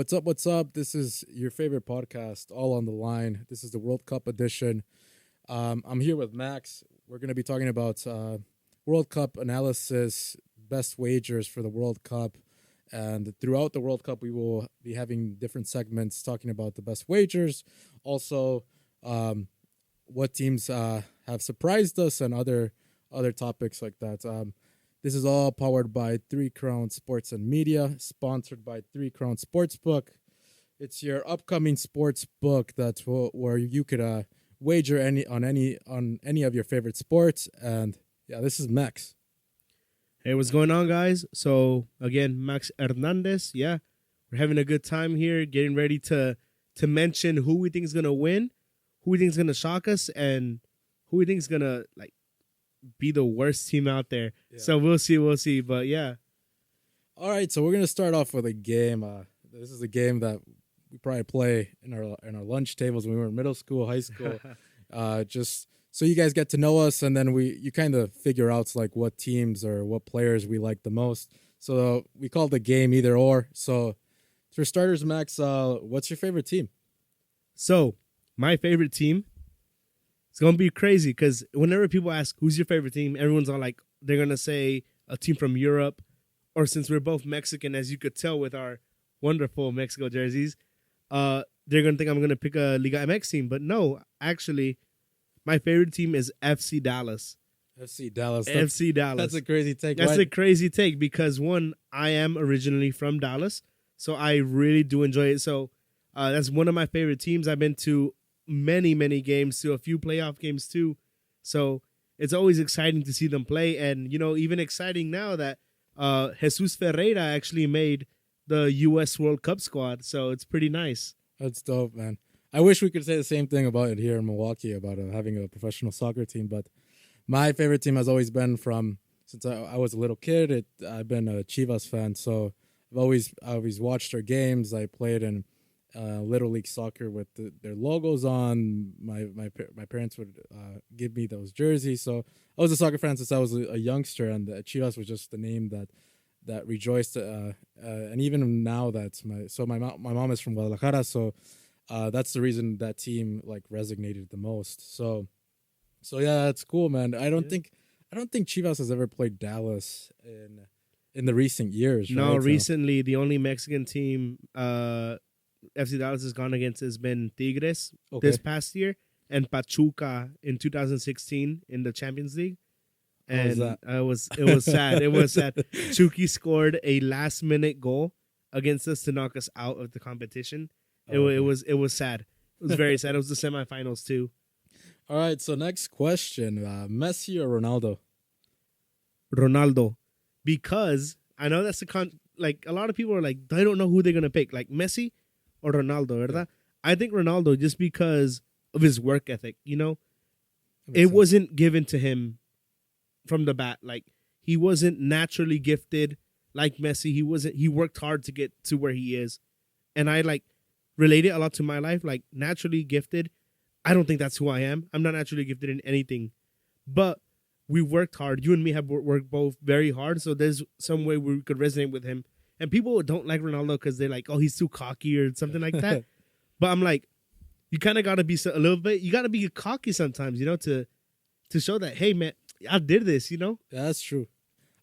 What's up? What's up? This is your favorite podcast, All on the Line. This is the World Cup edition. I'm here with Max. We're going to be talking about World Cup analysis, best wagers for the World Cup. And throughout the World Cup, we will be having different segments talking about the best wagers. Also, what teams have surprised us and other topics like that. This is all powered by Three Crown Sports and Media, sponsored by Three Crown Sportsbook. It's your upcoming sports book where you could wager on any of your favorite sports. And yeah, this is Max. Hey, what's going on, guys? So again, Max Hernandez. Yeah, we're having a good time here, getting ready to mention who we think is gonna win, who we think is gonna shock us, and who we think is gonna be the worst team out there. Yeah. So we'll see. But yeah. All right, so we're gonna start off with a game. This is a game that we probably play in our lunch tables when we were in middle school, high school. Just so you guys get to know us, and then you kind of figure out like what teams or what players we like the most. So we call the game either or. So for starters, Max, what's your favorite team? So my favorite team. It's going to be crazy because whenever people ask, who's your favorite team, everyone's all like, they're going to say a team from Europe, or since we're both Mexican, as you could tell with our wonderful Mexico jerseys, they're going to think I'm going to pick a Liga MX team. But no, actually, my favorite team is FC Dallas. FC Dallas. FC Dallas. That's a crazy take. That's a crazy take because, one, I am originally from Dallas, so I really do enjoy it. So that's one of my favorite teams. I've been to many games, to a few playoff games too, so it's always exciting to see them play. And even exciting now that Jesus Ferreira actually made the U.S. World Cup squad, so it's pretty nice. That's dope, man. I wish we could say the same thing about it here in Milwaukee, about having a professional soccer team. But my favorite team has always been since I was a little kid. I've been a Chivas fan, so I've always watched their games. I played in Little League Soccer with their logos on. My parents would give me those jerseys. So I was a soccer fan since I was a youngster, and Chivas was just the name that rejoiced. And even now, my mom is from Guadalajara, so that's the reason that team resonated the most. So yeah, that's cool, man. I don't think Chivas has ever played Dallas in the recent years. No, right? Recently the only Mexican team FC Dallas has gone against has been Tigres this past year, and Pachuca in 2016 in the Champions League. And it was sad. It was sad. Chucky scored a last minute goal against us to knock us out of the competition. It was sad. It was very sad. It was the semifinals too. All right. So next question: Messi or Ronaldo? Ronaldo, because I know that's a lot of people are like, they don't know who they're gonna pick, like Messi or Ronaldo, ¿verdad? I think Ronaldo, just because of his work ethic. It wasn't given to him from the bat. Like, he wasn't naturally gifted like Messi. He worked hard to get to where he is. And I relate it a lot to my life. Like, naturally gifted, I don't think that's who I am. I'm not naturally gifted in anything. But we worked hard. You and me have worked both very hard. So there's some way we could resonate with him. And people don't like Ronaldo because they're like, oh, he's too cocky or something like that. But I'm like, you kind of got to be a little bit, you got to be cocky sometimes, to show that, hey, man, I did this, Yeah, that's true.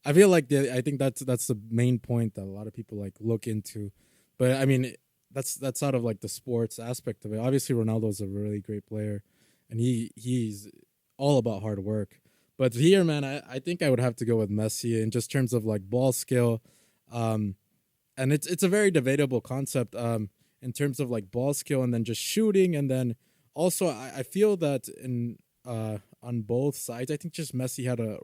I feel like I think that's the main point that a lot of people look into. But I mean, that's out of the sports aspect of it. Obviously, Ronaldo's a really great player, and he's all about hard work. But here, man, I think I would have to go with Messi in just terms of ball skill. And it's a very debatable concept in terms of ball skill and then just shooting. And then also I feel that on both sides, I think just Messi had a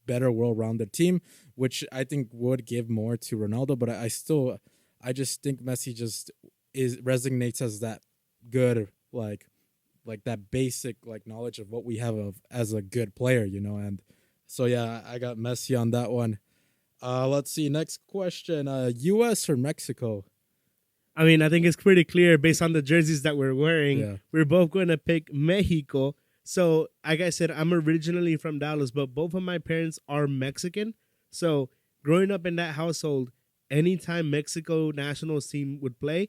better well-rounded team, which I think would give more to Ronaldo. But I just think Messi just resonates as that good, that basic knowledge of what we have as a good player, And so yeah, I got Messi on that one. Let's see. Next question. U.S. or Mexico? I mean, I think it's pretty clear based on the jerseys that we're wearing. Yeah. We're both going to pick Mexico. So, like I said, I'm originally from Dallas, but both of my parents are Mexican. So, growing up in that household, anytime Mexico nationals team would play,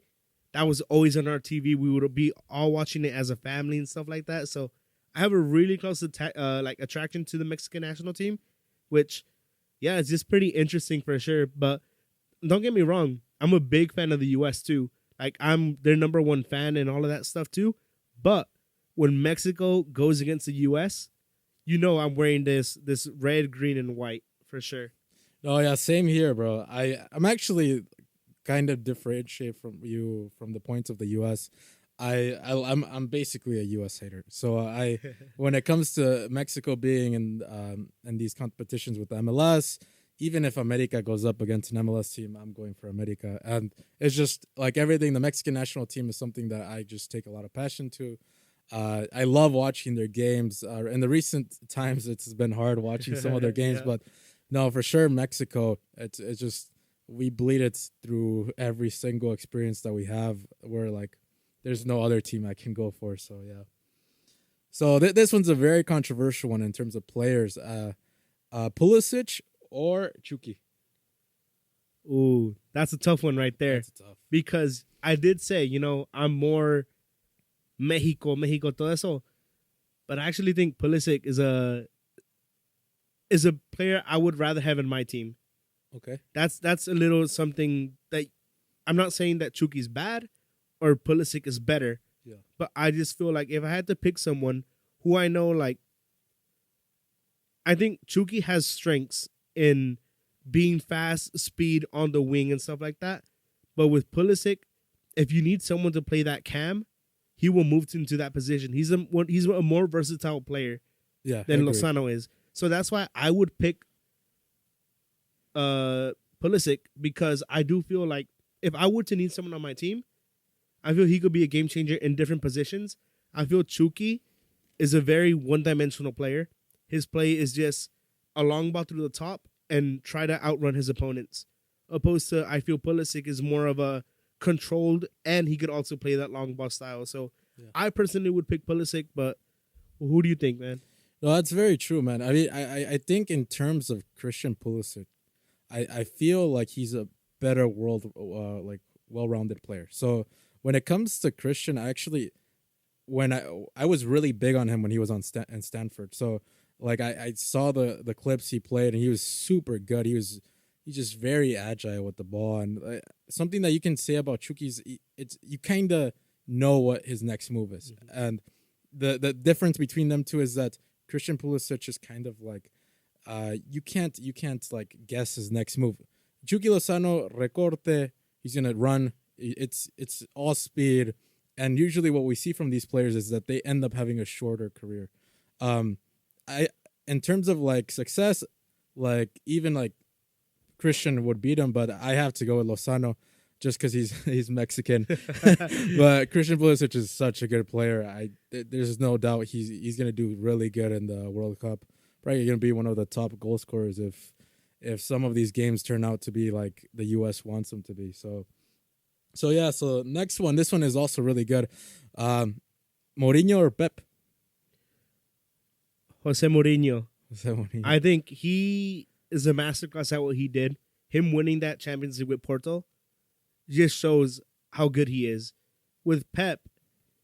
that was always on our TV. We would be all watching it as a family and stuff like that. So I have a really close like attraction to the Mexican national team, which yeah, it's just pretty interesting for sure. But don't get me wrong, I'm a big fan of the US too. Like I'm their number one fan and all of that stuff too. But when Mexico goes against the US, you know I'm wearing this red, green, and white for sure. Oh yeah, same here, bro. I'm actually kind of differentiate from you from the points of the U.S. I'm basically a U.S. hater. So I when it comes to Mexico being in these competitions with the MLS, even if America goes up against an MLS team, I'm going for America. And it's just like everything. The Mexican national team is something that I just take a lot of passion to. I love watching their games. In the recent times, it's been hard watching some of their games, Yeah. but no, for sure, Mexico. It's just we bleed it through every single experience that we have. Where like there's no other team I can go for. So yeah. So this one's a very controversial one in terms of players. Pulisic or Chucky. Ooh, that's a tough one right there. That's tough. Because I did say, I'm more Mexico, todo eso. But I actually think Pulisic is a player I would rather have in my team. Okay. That's a little something that I'm not saying that Chuki's bad or Pulisic is better. Yeah. But I just feel like if I had to pick someone who I know, like, I think Chucky has strengths in being fast, speed on the wing and stuff like that. But with Pulisic, if you need someone to play that cam, he will move into that position. He's a more versatile player Yeah. than agreed. Lozano is. So that's why I would pick Pulisic, because I do feel like if I were to need someone on my team, I feel he could be a game changer in different positions. I feel Chucky is a very one-dimensional player. His play is just a long ball through the top and try to outrun his opponents. Opposed to, I feel Pulisic is more of a controlled, and he could also play that long ball style. So Yeah. I personally would pick Pulisic, but who do you think, man? No, that's very true, man. I mean, I think in terms of Christian Pulisic, I feel like he's a better like well-rounded player. So when it comes to Christian, I actually when I was really big on him when he was on in Stanford. So like I saw the clips he played, and he was super good. He's just very agile with the ball, and something that you can say about Chuki's, it's you kind of know what his next move is, and the difference between them two is that Christian Pulisic is kind of like you can't like guess his next move. Chucky Lozano recorte, he's gonna run. It's all speed, and usually what we see from these players is that they end up having a shorter career. I in terms of like success, like even like Christian would beat him, but I have to go with Lozano just because he's Mexican. But Christian Pulisic is such a good player. There's no doubt he's gonna do really good in the World Cup. Probably gonna be one of the top goal scorers if some of these games turn out to be like the U.S. wants them to be. So yeah. So next one, this one is also really good. Mourinho or Pep? Jose Mourinho. Mourinho. I think he is a masterclass at what he did. Him winning that Champions League with Porto just shows how good he is. With Pep,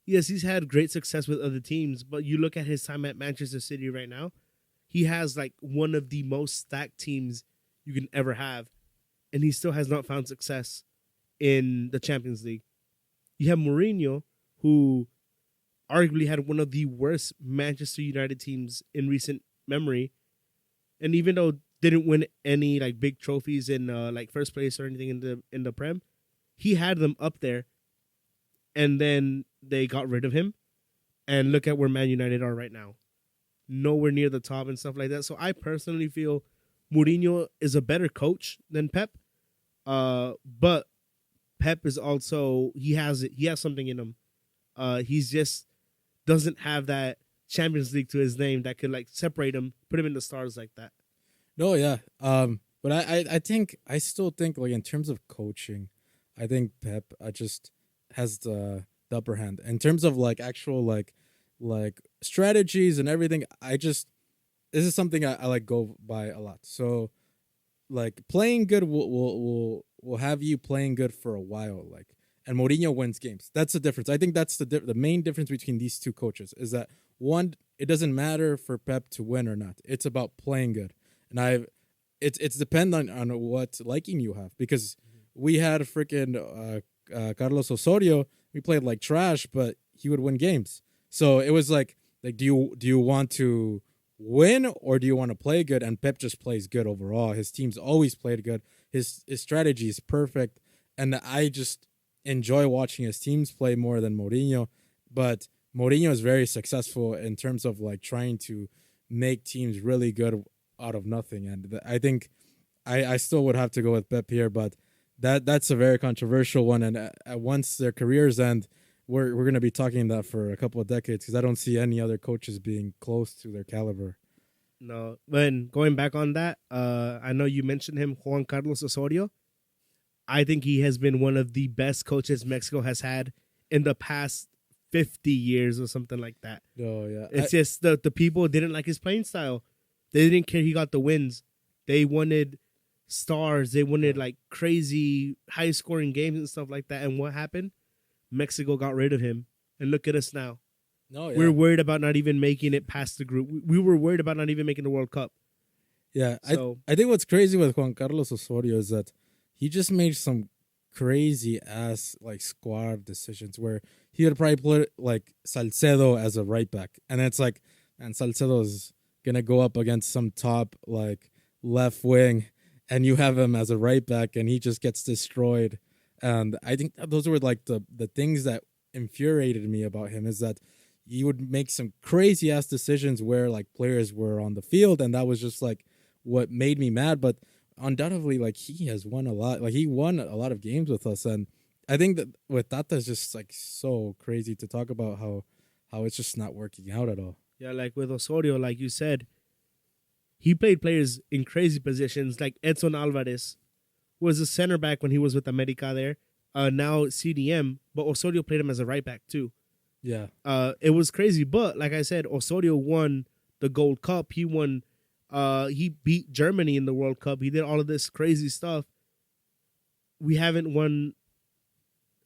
yes, he's had great success with other teams, but you look at his time at Manchester City right now, he has like one of the most stacked teams you can ever have, and he still has not found success in the Champions League. You have Mourinho, who arguably had one of the worst Manchester United teams in recent memory, and even though didn't win any like big trophies in like first place or anything in the Prem, he had them up there, and then they got rid of him, and look at where Man United are right now, nowhere near the top and stuff like that. So I personally feel Mourinho is a better coach than Pep, but Pep is also he has something in him. He's just doesn't have that Champions League to his name that could like separate him, put him in the stars like that. No, yeah. But I think I still think like in terms of coaching, I think Pep just has the upper hand in terms of like actual like strategies and everything. This is something I like go by a lot. So like playing good will have you playing good for a while. Like, and Mourinho wins games. That's the difference. I think that's the main difference between these two coaches is that one, it doesn't matter for Pep to win or not. It's about playing good, and it's dependent on what liking you have because we had freaking Carlos Osorio. We played like trash, but he would win games. So it was like do you want to win or do you want to play good? And Pep just plays good overall. His team's always played good. His strategy is perfect, and I just enjoy watching his teams play more than Mourinho. But Mourinho is very successful in terms of like trying to make teams really good out of nothing. And I think I still would have to go with Pep here, but that's a very controversial one. And once their careers end, we're going to be talking that for a couple of decades because I don't see any other coaches being close to their caliber. No, when going back on that, I know you mentioned him, Juan Carlos Osorio. I think he has been one of the best coaches Mexico has had in the past 50 years or something like that. Oh, yeah. It's just the people didn't like his playing style. They didn't care he got the wins. They wanted stars. They wanted like crazy high scoring games and stuff like that. And what happened? Mexico got rid of him. And look at us now. No, yeah. We're worried about not even making it past the group. We were worried about not even making the World Cup. Yeah, So, I think what's crazy with Juan Carlos Osorio is that he just made some crazy ass like squad decisions where he would probably put like Salcedo as a right back, and it's like, man, Salcedo's gonna go up against some top like left wing, and you have him as a right back, and he just gets destroyed. And I think those were like the things that infuriated me about him is that he would make some crazy ass decisions where like players were on the field, and that was just like what made me mad. But undoubtedly, like he has won a lot. Like he won a lot of games with us, and I think that with Tata is just like so crazy to talk about how it's just not working out at all. yeah, like with Osorio, like you said, he played players in crazy positions. Like Edson Alvarez was a center back when he was with America there. Now CDM, but Osorio played him as a right back too. Yeah, It was crazy. But like I said, Osorio won the Gold Cup. He won. He beat Germany in the World Cup. He did all of this crazy stuff. We haven't won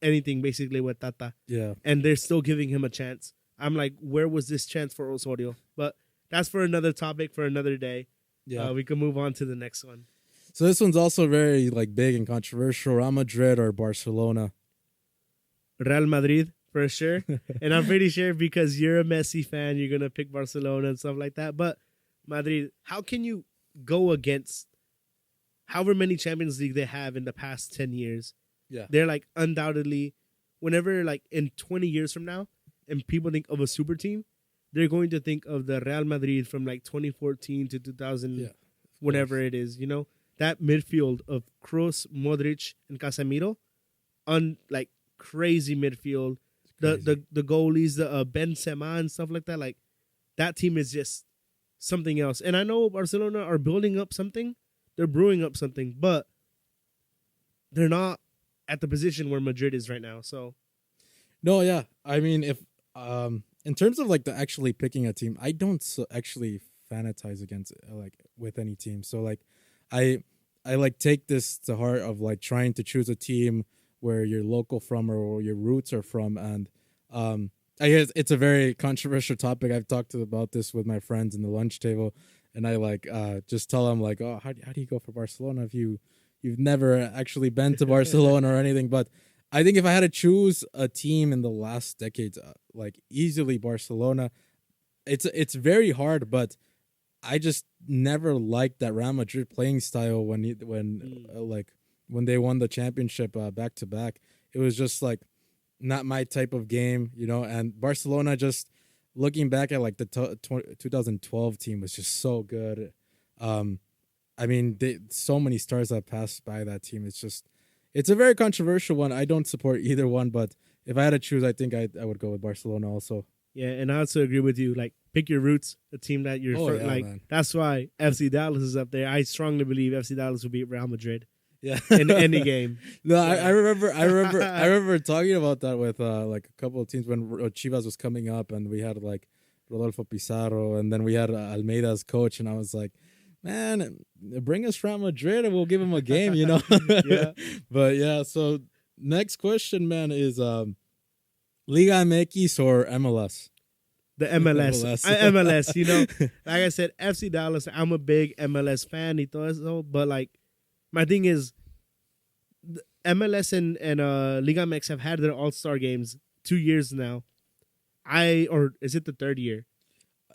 anything basically with Tata, yeah. and they're still giving him a chance. I'm like, where was this chance for Osorio? But that's for another topic for another day. Yeah. We can move on to the next one. So this one's also very like big and controversial. Real Madrid or Barcelona? Real Madrid for sure, and I'm pretty sure because you're a Messi fan, you're gonna pick Barcelona and stuff like that. But Madrid, how can you go against however many Champions League they have in the past 10 years? Yeah. They're like undoubtedly, whenever like in 20 years from now, and people think of a super team, they're going to think of the Real Madrid from like 2014 to 2000, whenever it is. You know, that midfield of Kroos, Modric, and Casemiro, like crazy midfield. The goalies, the Benzema and stuff like that. Like that team is just something else. And I know Barcelona are building up something. They're brewing up something, but they're not at the position where Madrid is right now. So, no, yeah. I mean, if in terms of like the actually picking a team, I don't actually fanatize against like with any team. So like, I like take this to heart of like trying to choose a team where you're local from or your roots are from, and I guess it's a very controversial topic. I've talked about this with my friends in the lunch table, and I like just tell them like, oh, how do you go for Barcelona if you've never actually been to Barcelona or anything? But I think if I had to choose a team in the last decades, like easily Barcelona. It's very hard, but I just never liked that Real Madrid playing style when they won the championship back to back. It was just like not my type of game, you know. And Barcelona, just looking back at like the 2012 team, was just so good. I mean, so many stars that passed by that team. It's a very controversial one. I don't support either one, but if I had to choose, I think I would go with Barcelona also. Yeah, and I also agree with you. Like, pick your roots, a team that you're Man. That's why FC Dallas is up there. I strongly believe FC Dallas will beat Real Madrid. Yeah, in any game. No, I remember talking about that with like a couple of teams when Chivas was coming up, and we had like Rodolfo Pizarro, and then we had Almeida's coach, and I was like, man, bring us Real Madrid and we'll give him a game, you know. Yeah. But yeah, so next question, man, is Liga MX or MLS? The MLS. MLS. MLS, you know. Like I said, FC Dallas, I'm a big MLS fan y todo eso, but like my thing is MLS and Liga MX have had their All-Star games 2 years now. Or is it the third year?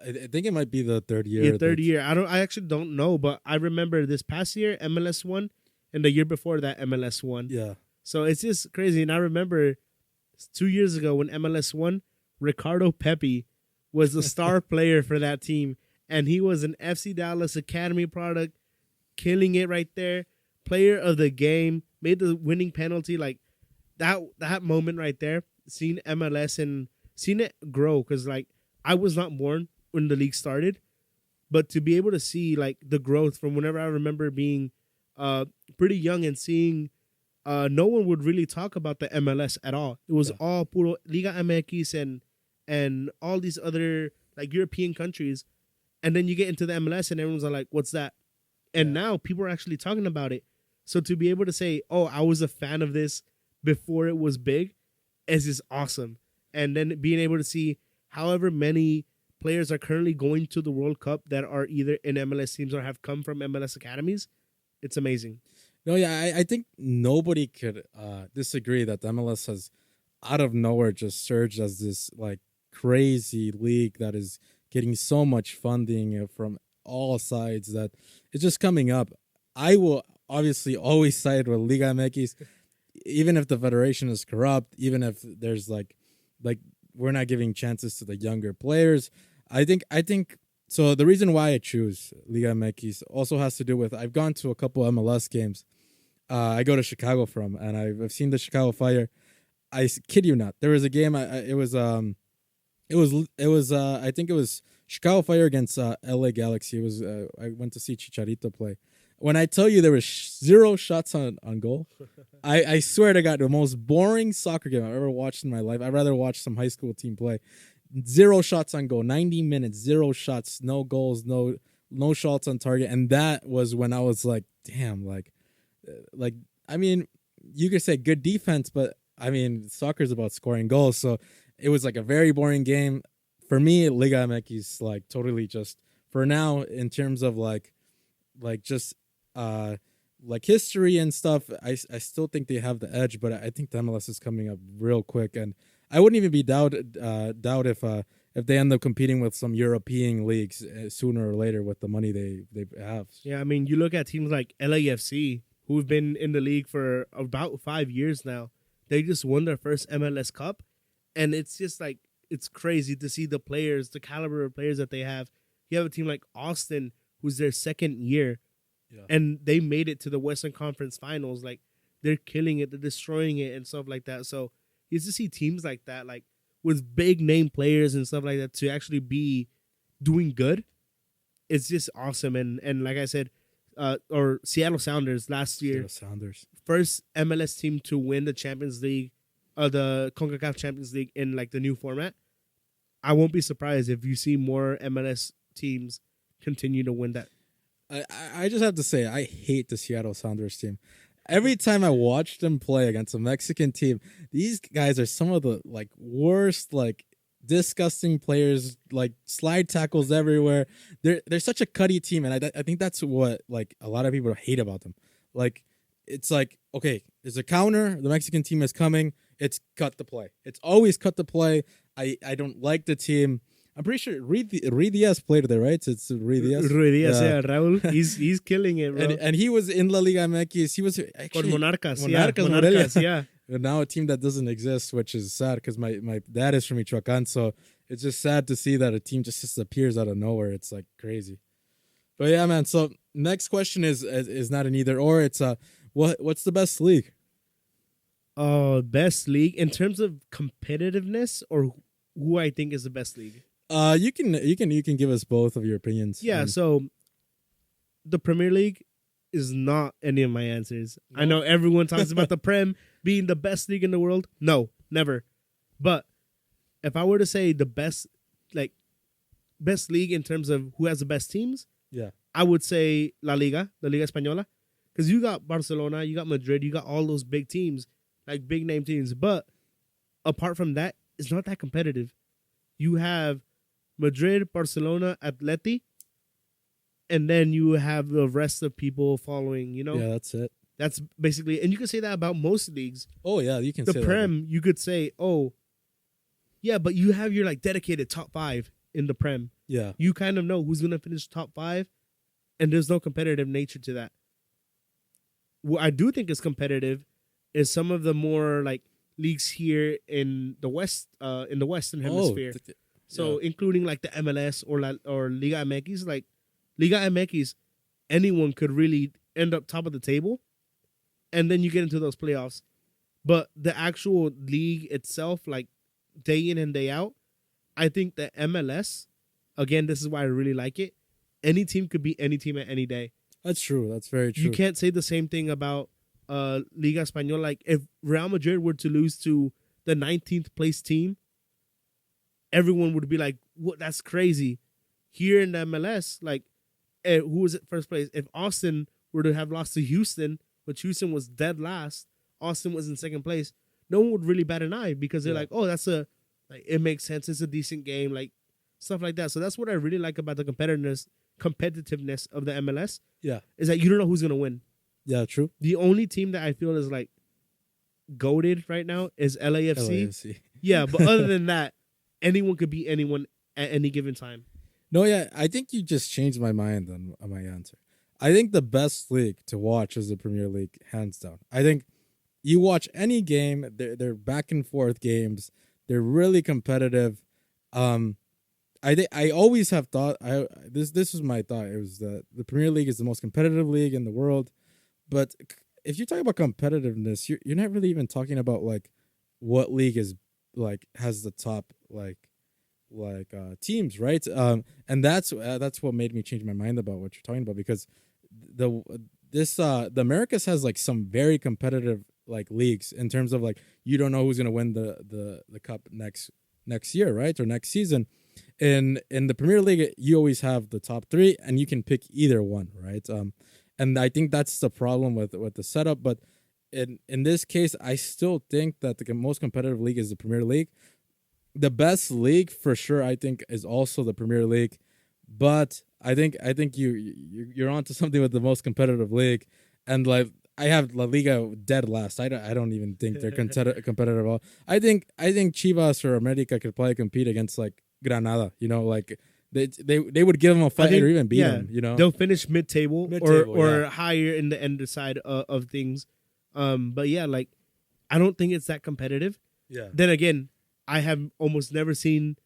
I think it might be the third year. Yeah, third year. I actually don't know, but I remember this past year MLS won, and the year before that MLS won. Yeah. So it's just crazy. And I remember 2 years ago when MLS won, Ricardo Pepi was the star player for that team, and he was an FC Dallas Academy product, killing it right there. Player of the game, made the winning penalty. Like that moment right there, seeing MLS and seeing it grow, because like I was not born when the league started, but to be able to see like the growth from whenever I remember being pretty young and seeing no one would really talk about the MLS at all. It was all puro Liga MX and all these other like European countries, and then you get into the MLS and everyone's like, "What's that?" And now people are actually talking about it. So to be able to say, "Oh, I was a fan of this before it was big," is just awesome. And then being able to see however many players are currently going to the World Cup that are either in MLS teams or have come from MLS academies, it's amazing. No, yeah, I think nobody could disagree that the MLS has out of nowhere just surged as this like crazy league that is getting so much funding from all sides that it's just coming up. I will obviously always side with Liga MX, even if the federation is corrupt, even if there's like we're not giving chances to the younger players. I think so. The reason why I choose Liga MX also has to do with I've gone to a couple MLS games. I go to Chicago from, and I've seen the Chicago Fire. I kid you not. There was a game. It was I think it was Chicago Fire against LA Galaxy. It was I went to see Chicharito play. When I tell you there was 0 shots on goal, I swear to God, the most boring soccer game I've ever watched in my life. I'd rather watch some high school team play. 0 shots on goal, 90 minutes, 0 shots, no goals, no shots on target. And that was when I was like, damn, like, I mean, you could say good defense, but I mean, soccer is about scoring goals. So it was like a very boring game. For me, Liga MX is like totally just, for now, in terms of like just like history and stuff, I still think they have the edge, but I think the MLS is coming up real quick, and I wouldn't even be doubt if they end up competing with some European leagues sooner or later with the money they have. Yeah, I mean, you look at teams like LAFC, who've been in the league for about 5 years now. They just won their first MLS Cup, and it's just like, it's crazy to see the players, the caliber of players that they have. You have a team like Austin, who's their second year, and they made it to the Western Conference Finals. Like, they're killing it, they're destroying it, and stuff like that. So you just see teams like that, like with big name players and stuff like that, to actually be doing good. It's just awesome. And like I said, or Seattle Sounders last year, first MLS team to win the Champions League, the CONCACAF Champions League in like the new format. I won't be surprised if you see more MLS teams continue to win that. I just have to say, I hate the Seattle Sounders team. Every time I watch them play against a Mexican team, these guys are some of the like worst, like disgusting players, like slide tackles everywhere. They're such a cutty team, and I think that's what like a lot of people hate about them. Like, it's like, okay, there's a counter, the Mexican team is coming, it's cut the play. It's always cut the play. I don't like the team. I'm pretty sure Rui Diaz played there, right? It's Rui Diaz. Rui Diaz, yeah, Raul. He's killing it, bro. And he was in La Liga MX. He was actually Con Monarcas, Monarcas, yeah. And now a team that doesn't exist, which is sad because my dad is from Michoacan, so it's just sad to see that a team just disappears out of nowhere. It's like crazy. But yeah, man. So next question is not an either or. It's what's the best league? Best league in terms of competitiveness, or who I think is the best league. You can give us both of your opinions. Yeah, so the Premier League is not any of my answers. No. I know everyone talks about the Prem being the best league in the world. No, never. But if I were to say the best league in terms of who has the best teams, yeah, I would say La Liga Española, because you got Barcelona, you got Madrid, you got all those big teams, like big name teams. But apart from that, it's not that competitive. You have Madrid, Barcelona, Atleti, and then you have the rest of people following. Yeah, that's it. That's basically, and you can say that about most leagues. Oh yeah, you can The say Prem, you could say, oh, yeah, but you have your like dedicated top 5 in the Prem. that. Yeah. You kind of know who's gonna finish top 5, and there's no competitive nature to that. What I do think is competitive is some of the more like leagues here in the Western Hemisphere. So including like the MLS or Liga MX, like Liga MX, anyone could really end up top of the table, and then you get into those playoffs. But the actual league itself, like day in and day out, I think the MLS, again, this is why I really like it. Any team could beat any team at any day. That's true. That's very true. You can't say the same thing about Liga Española. Like if Real Madrid were to lose to the 19th place team, everyone would be like, "What? That's crazy." Here in the MLS, like, who was at first place? If Austin were to have lost to Houston, which Houston was dead last, Austin was in second place. No one would really bat an eye because they're like, "Oh, it makes sense. It's a decent game." Like stuff like that. So that's what I really like about the competitiveness of the MLS. Yeah. Is that you don't know who's gonna win. Yeah, true. The only team that I feel is like goated right now is LAFC. LAFC. Yeah, but other than that, anyone could beat anyone at any given time. No, yeah, I think you just changed my mind on my answer. I think the best league to watch is the Premier League, hands down. I think you watch any game, they're back and forth games. They're really competitive. I always have thought this was my thought. It was that the Premier League is the most competitive league in the world. But if you talk about competitiveness, you're not really even talking about like what league is like has the top teams, right? And that's what made me change my mind about what you're talking about, because the Americas has like some very competitive like leagues in terms of like you don't know who's gonna win the cup next year, right, or next season. In the Premier League, you always have the top 3, and you can pick either one, right? And I think that's the problem with the setup. But in this case, I still think that the most competitive league is the Premier League. The best league for sure, I think, is also the Premier League. But I think you're onto something with the most competitive league, and like I have La Liga dead last. I don't even think they're competitive at all. I think Chivas or America could probably compete against like Granada. You know, like they would give them a fight or even beat them. You know, they'll finish mid-table or higher in the end side of things. But yeah, like I don't think it's that competitive. Yeah. Then again, I have almost never seen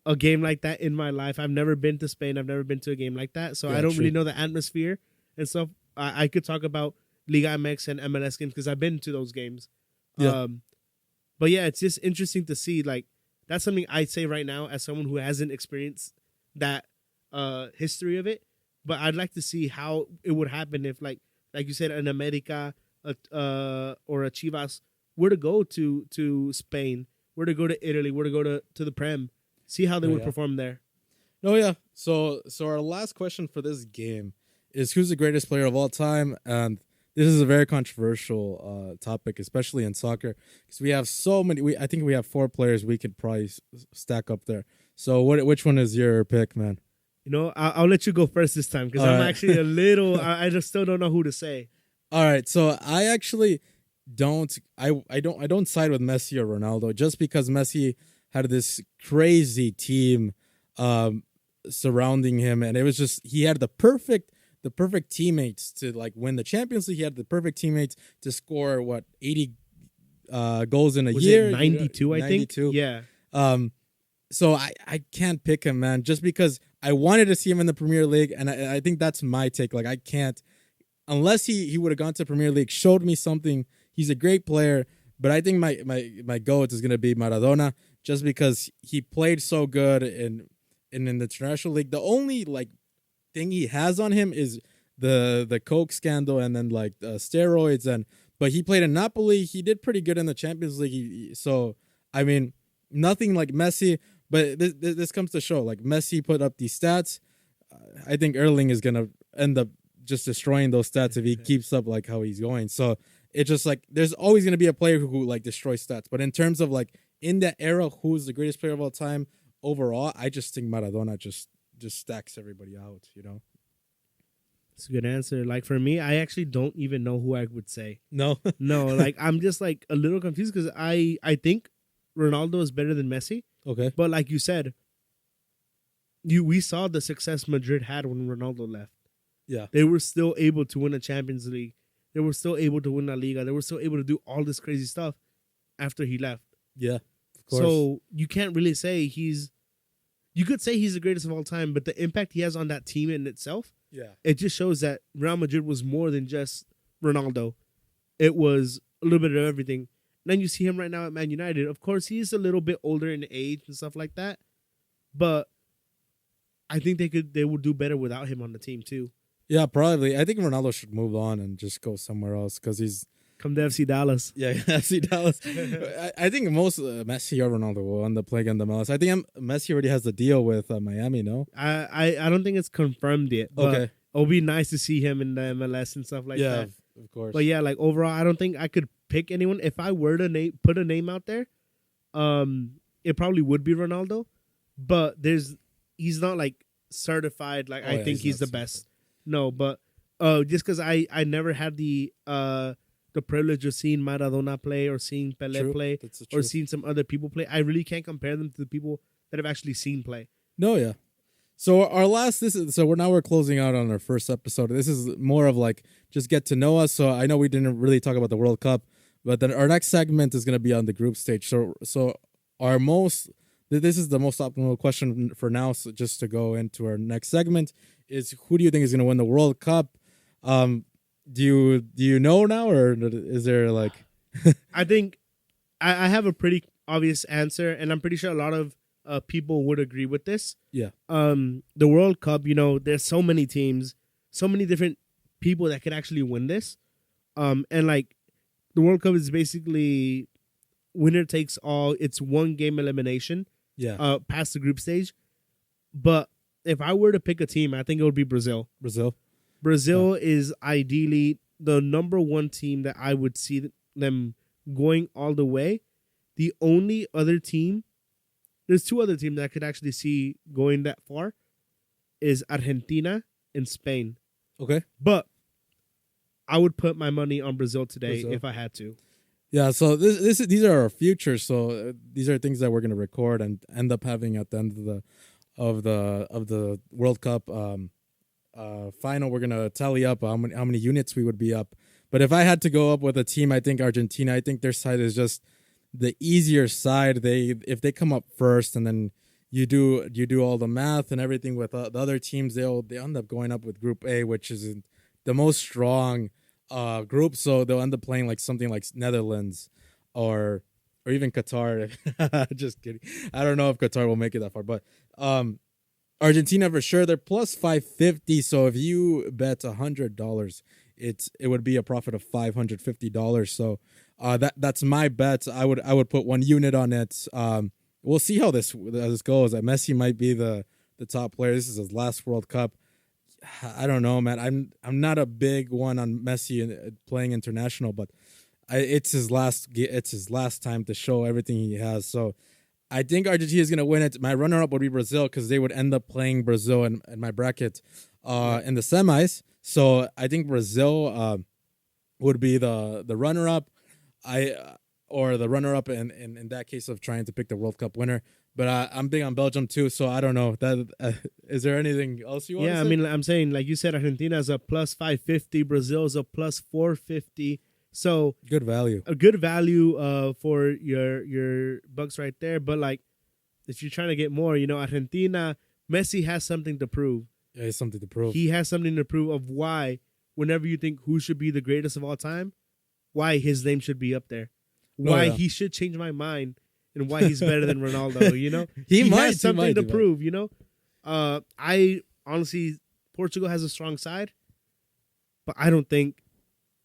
a game like that in my life. I've never been to Spain. I've never been to a game like that, so I don't really know the atmosphere and stuff. I could talk about Liga MX and MLS games because I've been to those games. Yeah. But yeah, it's just interesting to see. Like that's something I'd say right now as someone who hasn't experienced that history of it. But I'd like to see how it would happen if, like you said, an America or a Chivas were to go to Spain, were to go to Italy, were to go to the Prem, see how they would perform there. No, yeah. So our last question for this game is who's the greatest player of all time? And this is a very controversial topic, especially in soccer, because we have so many. I think we have 4 players we could probably stack up there. So which one is your pick, man? You know, I'll let you go first this time because I'm actually a little. I just still don't know who to say. All right, so I actually don't. I don't side with Messi or Ronaldo just because Messi had this crazy team surrounding him, and it was just he had the perfect teammates to like win the Champions League. He had the perfect teammates to score 80 goals in a year. 92, I think. Yeah. So I can't pick him, man, just because I wanted to see him in the Premier League, and I think that's my take. Like I can't, unless he would have gone to Premier League, showed me something. He's a great player, but I think my GOAT is gonna be Maradona, just because he played so good in the international league. The only like thing he has on him is the Coke scandal and then like steroids, but he played in Napoli. He did pretty good in the Champions League. So I mean, nothing like Messi. But this comes to show, like Messi put up these stats. I think Erling is gonna end up just destroying those stats if he keeps up like how he's going. So it's just like there's always going to be a player who like destroys stats. But in terms of like in that era, who's the greatest player of all time overall, I just think Maradona just stacks everybody out, you know? It's a good answer. Like for me, I actually don't even know who I would say. No. No, like I'm just like a little confused because I think Ronaldo is better than Messi. Okay. But like you said, we saw the success Madrid had when Ronaldo left. Yeah. They were still able to win a Champions League. They were still able to win La Liga. They were still able to do all this crazy stuff after he left. Yeah. Of course. So you can't really say you could say he's the greatest of all time, but the impact he has on that team in itself, yeah. it just shows that Real Madrid was more than just Ronaldo. It was a little bit of everything. And then you see him right now at Man United. Of course, he's a little bit older in age and stuff like that, but I think they would do better without him on the team too. Yeah, probably. I think Ronaldo should move on and just go somewhere else because he's Come to FC Dallas. yeah, FC Dallas. I think most Messi or Ronaldo will end up playing in the MLS. I think Messi already has the deal with Miami. No, I don't think it's confirmed yet. But okay. it'll be nice to see him in the MLS and stuff like Yeah, that. of course. But yeah, like overall, I don't think I could pick anyone. If I were to put a name out there, it probably would be Ronaldo. But he's not like certified. Like I think he's the best. No, but just because I never had the privilege of seeing Maradona play or seeing Pelé play or seeing some other people play, I really can't compare them to the people that have actually seen play. No, yeah. So we're closing out on our first episode. This is more of like just get to know us. So I know we didn't really talk about the World Cup, but then our next segment is going to be on the group stage. So this is the most optimal question for now. So just to go into our next segment is who do you think is going to win the World Cup? Do you know now, or is there like? I think I have a pretty obvious answer, and I'm pretty sure a lot of people would agree with this. Yeah. The World Cup, there's so many teams, so many different people that could actually win this. And like the World Cup is basically winner takes all. It's one game elimination. Yeah. Past the group stage. But if I were to pick a team, I think it would be Brazil. Brazil is ideally the number one team that I would see them going all the way. The only other team, there's two other teams that I could actually see going that far, is Argentina and Spain. Okay. But I would put my money on Brazil today if I had to. Yeah, so these are our futures. So these are things that we're going to record and end up having at the end of the World Cup final. We're gonna tally up how many units we would be up. But if I had to go up with a team, I think Argentina. I think their side is just the easier side. If they come up first, and then you do all the math and everything with the other teams, they end up going up with Group A, which is the most strong group. So they'll end up playing like something like Netherlands or even Qatar. Just kidding. I don't know if Qatar will make it that far, but Argentina for sure. They're plus 550. So if you bet $100, it would be a profit of $550. So that's my bet. I would put 1 unit on it. We'll see how this goes. Messi might be the top player. This is his last World Cup. I don't know, man. I'm not a big one on Messi playing international, but it's his last time to show everything he has. So I think Argentina is going to win it. My runner-up would be Brazil because they would end up playing Brazil in my bracket in the semis. So I think Brazil would be the runner-up. Or the runner-up in that case of trying to pick the World Cup winner. But I'm big on Belgium too, so I don't know. Is there anything else you want to say? Yeah, I mean, I'm saying, like you said, Argentina is a plus 550. Brazil is a plus 450. So good value. A good value for your bucks right there. But like, if you're trying to get more, Argentina, Messi has something to prove. Yeah, he has something to prove. He has something to prove of why, whenever you think who should be the greatest of all time, why his name should be up there. Why he should change my mind and why he's better than Ronaldo, He has something to prove, I honestly, Portugal has a strong side, but I don't think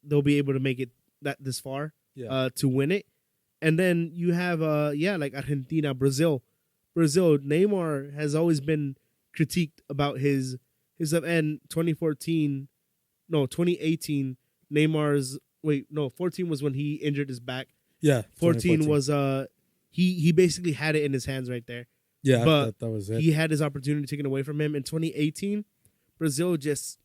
they'll be able to make it this far to win it. And then you have, like Argentina, Brazil. Neymar has always been critiqued about his and 2014, no, 2018, Neymar's, 14 was when he injured his back. Yeah, 14 was, he basically had it in his hands right there. Yeah, but that was it. He had his opportunity taken away from him. In 2018, Brazil just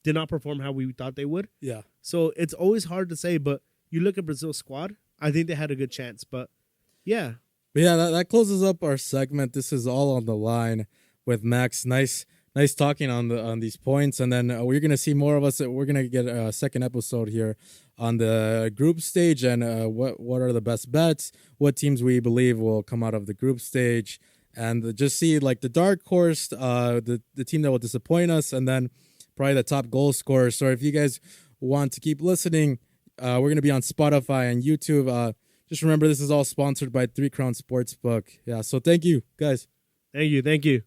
did not perform how we thought they would. Yeah. So it's always hard to say, but you look at Brazil's squad, I think they had a good chance. But yeah. But yeah, that closes up our segment. This is all on the line with Max. Nice talking on these points, and then we're gonna see more of us. We're gonna get a second episode here on the group stage and what are the best bets, what teams we believe will come out of the group stage, and just see like the dark horse, the team that will disappoint us, and then probably the top goal scorer. So if you guys want to keep listening, we're gonna be on Spotify and YouTube. Just remember, this is all sponsored by 3 Crown Sportsbook. Yeah, so thank you, guys. Thank you.